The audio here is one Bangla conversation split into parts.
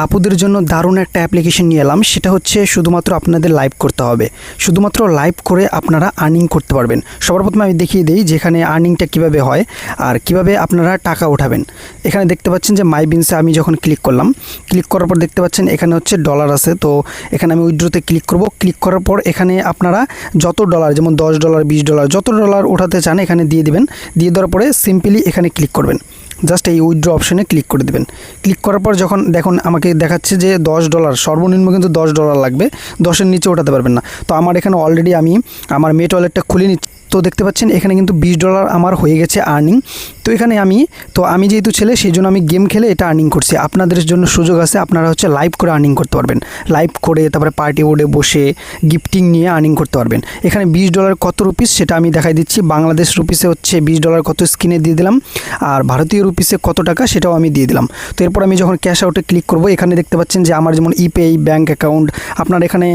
আপুদের জন্য দারুণ একটা অ্যাপ্লিকেশন নিয়ে এলাম। সেটা হচ্ছে শুধুমাত্র আপনাদের লাইভ করতে হবে, শুধুমাত্র লাইভ করে আপনারা আর্নিং করতে পারবেন। সবার প্রথমে আমি দেখিয়ে দিই যেখানে আর্নিংটা কিভাবে হয় আর কিভাবে আপনারা টাকা উঠাবেন। এখানে দেখতে পাচ্ছেন যে মাই বিনসে আমি যখন ক্লিক করলাম, ক্লিক করার পর দেখতে পাচ্ছেন এখানে হচ্ছে ডলার আছে। তো এখানে আমি উইথড্রোতে ক্লিক করব। ক্লিক করার পর এখানে আপনারা যত ডলার, যেমন $10, $20, যত ডলার ওঠাতে চান এখানে দিয়ে দিবেন। দিয়ে দেওয়ার পরে সিম্পলি এখানে ক্লিক করবেন, জাস্ট এই উইথড্র অপশনে ক্লিক করে দেবেন। ক্লিক করার পর যখন দেখুন আমাকে দেখাচ্ছে যে $10, সর্বনিম্ন কিন্তু $10 লাগবে, 10-এর নিচে ওঠাতে পারবেন না। তো আমার এখানে অলরেডি আমি আমার মেট ওয়ালেটটা খুলে নিচ্ছি। তো দেখতে পাচ্ছেন এখানে কিন্তু $20 আমার হয়ে গেছে আর্নিং। তো এখানে আমি যেহেতু ছেলে সেই জন্য আমি গেম খেলে এটা আর্নিং করছি। আপনাদের জন্য সুযোগ আছে, আপনারা হচ্ছে লাইভ করে আর্নিং করতে পারবেন। লাইভ করে তারপরে পার্টি বোর্ডে বসে গিফটিং নিয়ে আর্নিং করতে পারবেন। এখানে $20 কত রুপিস সেটা আমি দেখাই দিচ্ছি। বাংলাদেশ রুপিসে হচ্ছে $20 কত স্ক্রিনে দিয়ে দিলাম, আর ভারতীয় রুপিসে কত টাকা সেটাও আমি দিয়ে দিলাম। তো এরপর আমি যখন ক্যাশ আউটে ক্লিক করব, এখানে দেখতে পাচ্ছেন যে আমার যেমন ইপে ব্যাঙ্ক অ্যাকাউন্ট, আপনারা এখানে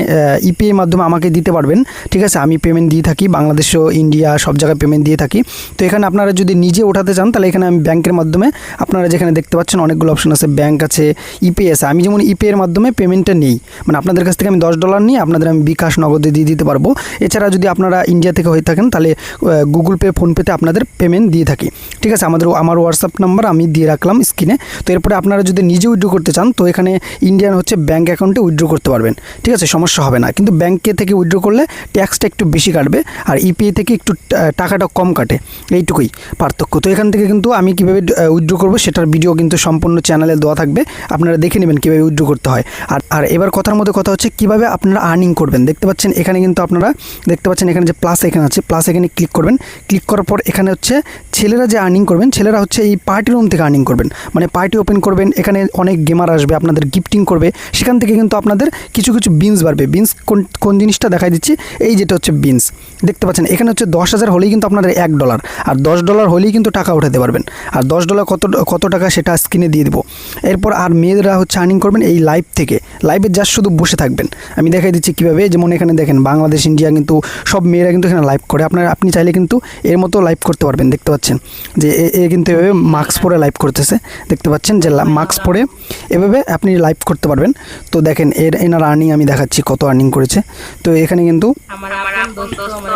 ইপে মাধ্যমে আমাকে দিতে পারবেন। ঠিক আছে, আমি পেমেন্ট দিয়ে থাকি, বাংলাদেশও ইন্ডিয়া সব জায়গায় পেমেন্ট দিয়ে থাকি। তো এখানে আপনারা যদি নিজে ওঠাতে চান তাহলে এখানে আমি ব্যাংকের মাধ্যমে, আপনারা যেখানে দেখতে পাচ্ছেন অনেকগুলো অপশন আছে, ব্যাংক আছে, ইপে আছে। আমি যেমন ইপে এর মাধ্যমে পেমেন্টটা নেই, মানে আপনাদের কাছ থেকে আমি $10 নিয়ে আপনাদের আমি বিকাশ নগদে দিয়ে দিতে পারবো। এছাড়া যদি আপনারা ইন্ডিয়া থেকে হয়ে থাকেন তাহলে গুগল পে, ফোনপেতে আপনাদের পেমেন্ট দিয়ে থাকি। ঠিক আছে, আমার হোয়াটসঅ্যাপ নাম্বার আমি দিয়ে রাখলাম স্ক্রিনে। তো এরপরে আপনারা যদি নিজে উইথড্র করতে চান তো এখানে ইন্ডিয়ান হচ্ছে ব্যাংক অ্যাকাউন্টে উইথড্র করতে পারবেন। ঠিক আছে, সমস্যা হবে না। কিন্তু ব্যাংকে থেকে উইথড্র করলে ট্যাক্সটা একটু বেশি কাটবে, আর ইপিআই থেকে একটু টাকাটা কম কাটে, এইটুকুই পার্থক্য। তো এখান থেকে কিন্তু আমি কীভাবে উইথড্র করবো সেটার ভিডিও কিন্তু সম্পূর্ণ চ্যানেলে দেওয়া থাকবে, আপনারা দেখে নেবেন কীভাবে উইথড্র করতে হয়। আর এবার কথার মধ্যে কথা হচ্ছে কীভাবে আপনারা আর্নিং করবেন। দেখতে পাচ্ছেন এখানে কিন্তু আপনারা দেখতে পাচ্ছেন এখানে যে প্লাস এখানে আছে, প্লাস এখানে ক্লিক করবেন। ক্লিক করার পর এখানে হচ্ছে ছেলেরা যে আর্নিং করবেন, ছেলেরা হচ্ছে এই পার্টি রুম থেকে আর্নিং করবেন, মানে পার্টি ওপেন করবেন। এখানে অনেক গেমার আসবে, আপনাদের গিফটিং করবে, সেখান থেকে কিন্তু আপনাদের কিছু বিনস বাড়বে। বিনস কোন জিনিসটা দেখাই দিচ্ছি, এই যেটা হচ্ছে বিনস। দেখতে পাচ্ছেন এখানে হচ্ছে 10,000 হলেই কিন্তু আপনাদের $1, আর $10 হলেই কিন্তু টাকা উঠাতে পারবেন। আর $10 কত টাকা সেটা স্ক্রিনে দিয়ে দেবো। এরপর আর মেয়েরা হচ্ছে আর্নিং করবেন এই লাইভ থেকে, লাইভে জাস্ট শুধু বসে থাকবেন। আমি দেখাই দিচ্ছি কীভাবে। যেমন এখানে দেখেন বাংলাদেশ, ইন্ডিয়া কিন্তু সব মেয়েরা কিন্তু এখানে লাইভ করে। আপনি চাইলে কিন্তু এর মতো লাইভ করতে পারবেন। দেখতে পাচ্ছেন যে এ কিন্তু এভাবে মাস্ক পরে লাইভ করতেছে। দেখতে পাচ্ছেন যে মাস্ক পরে এভাবে আপনি লাইভ করতে পারবেন। তো দেখেন এনার আর্নিং আমি দেখাচ্ছি কত আর্নিং করেছে। তো এখানে কিন্তু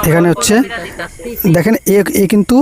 এখানে হচ্ছে দেখেন এ কিন্তু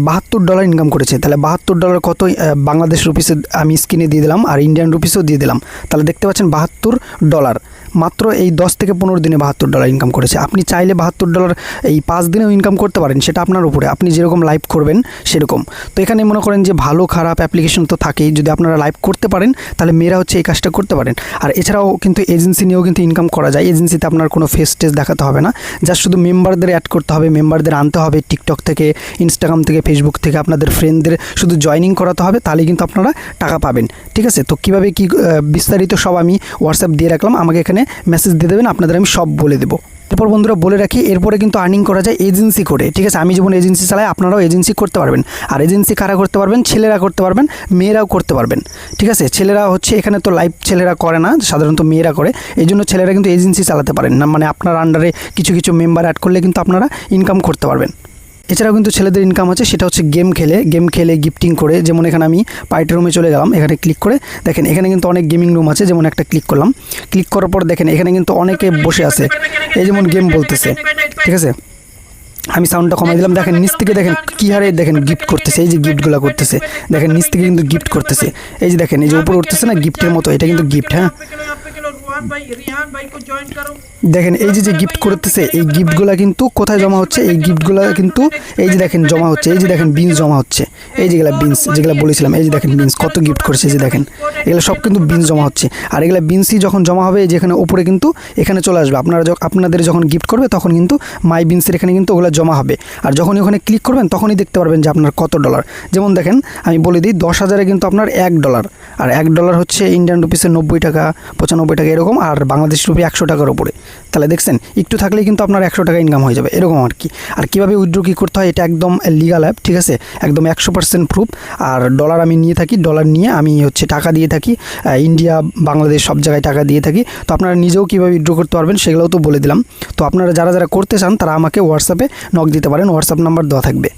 $72 ইনকাম করেছে। তাহলে $72 কত বাংলাদেশ রুপিসে আমি স্ক্রিনে দিয়ে দিলাম, আর ইন্ডিয়ান রুপিসও দিয়ে দিলাম। তাহলে দেখতে পাচ্ছেন $72 মাত্র এই 10 থেকে 15 দিনে $72 ইনকাম করেছে। আপনি চাইলে $72 এই 5 দিনেও ইনকাম করতে পারেন, সেটা আপনার উপরে, আপনি যেরকম লাইভ করবেন সেরকম। তো এখানে মনে করেন যে ভালো খারাপ অ্যাপ্লিকেশন তো থাকেই, যদি আপনারা লাইভ করতে পারেন তাহলে মেয়েরা হচ্ছে এই কাজটা করতে পারেন। আর এছাড়াও কিন্তু এজেন্সি নিয়েও কিন্তু ইনকাম করা যায়। এজেন্সিতে আপনার কোনো ফেস টেস দেখাতে হবে না, জাস্ট শুধু মেম্বারদের অ্যাড করতে হবে, মেম্বারদের আনতে হবে টিকটক থেকে, ইনস্টাগ্রাম থেকে, ফেসবুক থেকে, আপনাদের ফ্রেন্ডদের শুধু জয়েনিং করাতে হবে, তাহলেই কিন্তু আপনারা টাকা পাবেন। ঠিক আছে, তো কীভাবে কী বিস্তারিত সব আমি হোয়াটসঅ্যাপ দিয়ে রাখলাম, আমাকে এখানে মেসেজ দিয়ে দেবেন, আপনাদের আমি সব বলে দেবো। এরপর বন্ধুরা বলে রাখি, এরপরে কিন্তু আর্নিং করা যায় এজেন্সি করে। ঠিক আছে, আমি যেমন এজেন্সি চালাই, আপনারাও এজেন্সি করতে পারবেন। আর এজেন্সি কারা করতে পারবেন? ছেলেরা করতে পারবেন, মেয়েরাও করতে পারবেন। ঠিক আছে, ছেলেরা হচ্ছে এখানে তো লাইভ ছেলেরা করে না, সাধারণত মেয়েরা করে, এই জন্য ছেলেরা কিন্তু এজেন্সি চালাতে পারেন না, মানে আপনার আন্ডারে কিছু মেম্বার অ্যাড করলে কিন্তু আপনারা ইনকাম করতে পারবেন। এছাড়াও কিন্তু ছেলেদের ইনকাম আছে, সেটা হচ্ছে গেম খেলে গিফটিং করে। যেমন এখানে আমি পার্টি রুমে চলে গেলাম, এখানে ক্লিক করে দেখেন এখানে কিন্তু অনেক গেমিং রুম আছে। যেমন একটা ক্লিক করলাম, ক্লিক করার পর দেখেন এখানে কিন্তু অনেকে বসে আছে, এই যেমন গেম বলতেছে। ঠিক আছে, আমি সাউন্ডটা কমাই দিলাম। দেখেন নিচ থেকে দেখেন কী হারে দেখেন গিফট করতেছে, এই যে গিফটগুলো করতেছে, দেখেন নিচ থেকে কিন্তু গিফট করতেছে। এই যে দেখেন এই যে উপরে উঠতেছে না গিফটের মতো, এটা কিন্তু গিফট। হ্যাঁ দেখেন এই যে গিফট করতেছে, এই গিফটগুলো কিন্তু কোথায় জমা হচ্ছে, এই গিফটগুলো কিন্তু এই যে দেখেন জমা হচ্ছে, এই যে দেখেন বিনস জমা হচ্ছে, এই যেগুলো বিনস যেগুলো বলেছিলাম, এই যে দেখেন বিনস কত গিফট করেছে, এই যে দেখেন এগুলো সব কিন্তু বিনস জমা হচ্ছে। আর এগুলো বিনসই যখন জমা হবে যেখানে উপরে কিন্তু এখানে চলে আসবে, আপনাদের যখন গিফট করবে তখন কিন্তু মাই বিনসের এখানে কিন্তু ওগুলো জমা হবে। আর যখনই ওখানে ক্লিক করবেন তখনই দেখতে পারবেন যে আপনার কত ডলার। যেমন দেখেন আমি বলে দিই, 10,000-এ কিন্তু আপনার $1, আর $1 হচ্ছে ইন্ডিয়ান রুপিসে 90 টাকা 95 টাকা এরকম, আর বাংলাদেশ রুপি 100 টাকার উপরে। তাহলে দেখছেন একটু থাকলেই কিন্তু আপনার 100 টাকা ইনকাম হয়ে যাবে, এরকম আর কি। আর কীভাবে উইথড্র কী করতে হয়, এটা একদম লিগাল অ্যাপ। ঠিক আছে, একদম 100% প্রুফ। আর ডলার আমি নিয়ে থাকি, ডলার নিয়ে আমি হচ্ছে টাকা দিয়ে থাকি, ইন্ডিয়া বাংলাদেশ সব জায়গায় টাকা দিয়ে থাকি। তো আপনারা নিজেও কীভাবে উইথড্র করতে পারবেন সেগুলোও তো বলে দিলাম। তো আপনারা যারা করতে চান তারা আমাকে হোয়াটসঅ্যাপে নক দিতে পারেন, হোয়াটসঅ্যাপ নাম্বার দেওয়া থাকবে।